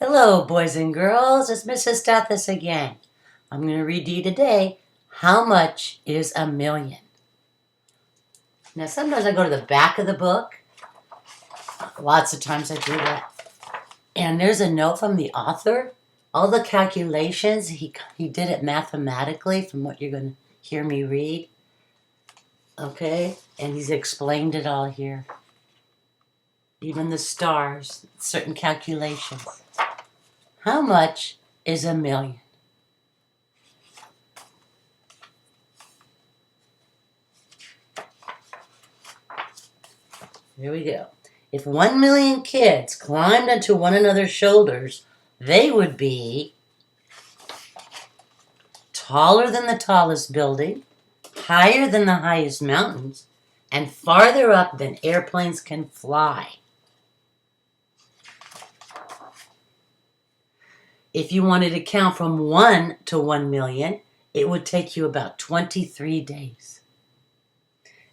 Hello, boys and girls. It's Mrs. Stathis again. I'm going to read to you today, how much is a million? Now, sometimes I go to the back of the book. Lots of times I do that. And there's a note from the author. All the calculations, he did it mathematically from what you're going to hear me read. Okay? And he's explained it all here. Even the stars, certain calculations. How much is a million? Here we go. If 1 million kids climbed onto one another's shoulders, they would be taller than the tallest building, higher than the highest mountains, and farther up than airplanes can fly. If you wanted to count from 1 to 1 million, it would take you about 23 days.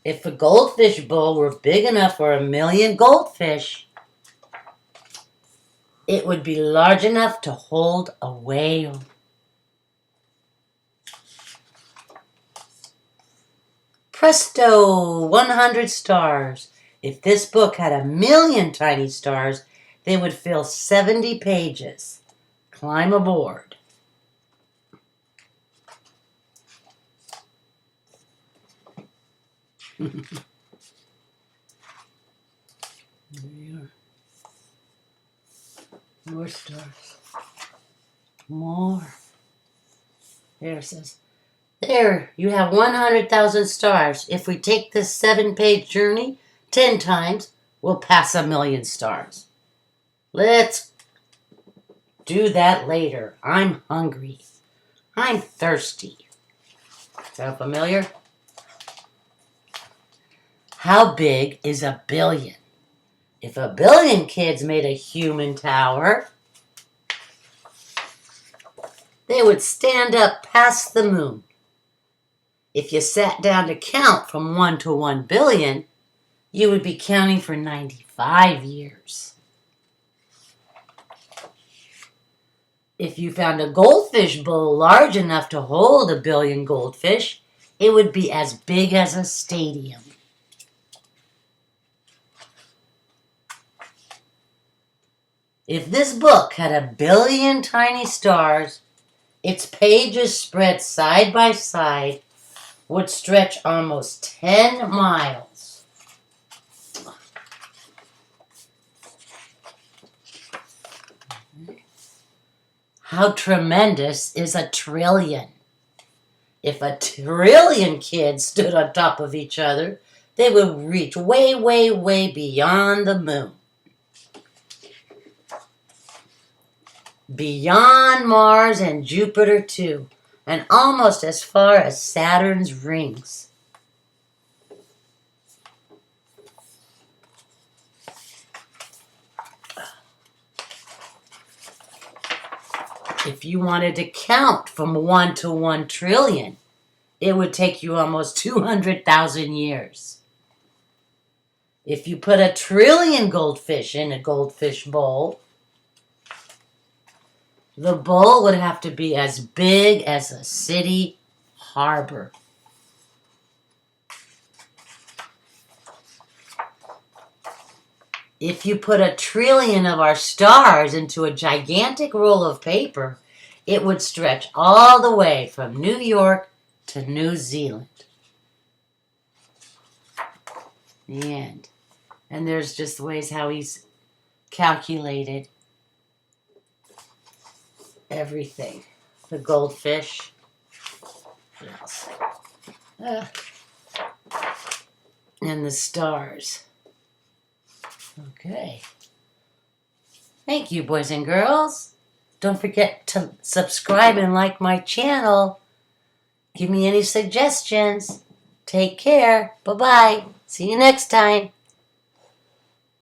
If a goldfish bowl were big enough for 1 million goldfish, it would be large enough to hold a whale. Presto, 100 stars. If this book had 1 million tiny stars, they would fill 70 pages. Climb aboard. There you are. More stars. More. There it says, there, you have 100,000 stars. If we take this 7-page journey 10 times, we'll pass 1 million stars. Let's do that later. I'm hungry. I'm thirsty. Sound familiar? How big is 1 billion? If 1 billion kids made a human tower, they would stand up past the moon. If you sat down to count from 1 to 1 billion, you would be counting for 95 years. If you found a goldfish bowl large enough to hold 1 billion goldfish, it would be as big as a stadium. If this book had 1 billion tiny stars, its pages spread side by side would stretch almost 10 miles. How tremendous is 1 trillion? If 1 trillion kids stood on top of each other, they would reach way, way, way beyond the moon. Beyond Mars and Jupiter too, and almost as far as Saturn's rings. If you wanted to count from 1 to 1 trillion, it would take you almost 200,000 years. If you put 1 trillion goldfish in a goldfish bowl, the bowl would have to be as big as a city harbor. If you put 1 trillion of our stars into a gigantic roll of paper, it would stretch all the way from New York to New Zealand. The end. And there's just ways how he's calculated everything. The goldfish. What else? And the stars. Okay. Thank you, boys and girls. Don't forget to subscribe and like my channel. Give me any suggestions. Take care. Bye-bye. See you next time.